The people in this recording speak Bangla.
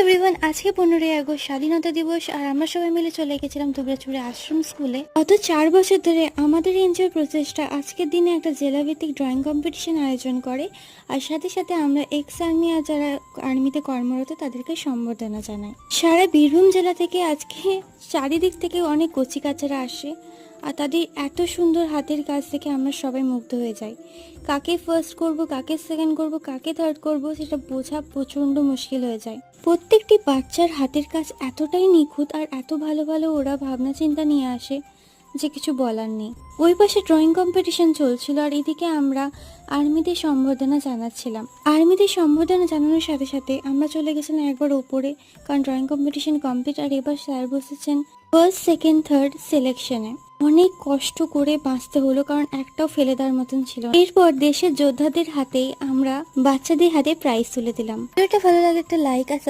এভরিওয়ান, আজকে 15ই আগস্ট স্বাধীনতা দিবস। আর আমরা সবাই মিলে চলে গেছিলাম দুবরাজপুরে আশ্রম স্কুলে। গত 4 বছর ধরে আমাদের এনজিওর প্রচেষ্টা আজকের দিনে একটা জেলাভিত্তিক ড্রয়িং কম্পিটিশন আয়োজন করে। আর সাথে সাথে আমরা এক্স আর্মি আর যারা আর্মিতে কর্মরত তাদেরকে সম্বর্ধনা জানাই। সারা বীরভূম জেলা থেকে আজকে চারিদিক থেকে অনেক কচিকাচারা আসে, আর তাদের এত সুন্দর হাতের কাজ দেখে আমরা সবাই মুগ্ধ হয়ে যাই। কাকে ফার্স্ট করব, কাকে সেকেন্ড করব, কাকে থার্ড করব, সেটা বোঝা প্রচণ্ড মুশকিল হয়ে যায়। প্রত্যেকটি বাচ্চার হাতের কাজ এতটাই নিখুঁত আর এত ভালো ভালো ওরা ভাবনা চিন্তা নিয়ে আসে যে কিছু বলার নেই। ওই পাশে ড্রয়িং কম্পিটিশন চলছিল, আর এদিকে আমরা আর্মিদের সম্বর্ধনা জানাচ্ছিলাম। আর্মিদের সম্বর্ধনা জানানোর সাথে সাথে আমরা চলে গেছিলাম একবার ওপরে, কারণ ড্রয়িং কম্পিটিশন কমপ্লিট। আর এবার স্যার বসেছেন ফার্স্ট সেকেন্ড থার্ড সিলেকশনে। অনেক কষ্ট করে বাঁচতে হলো, কারণ একটাও ফেলে দেওয়ার মতন ছিল। এরপর দেশের যোদ্ধাদের হাতেই আমরা বাচ্চাদের হাতে প্রাইজ তুলে দিলাম। ভিডিওটা ভালো লাগে একটা লাইক আর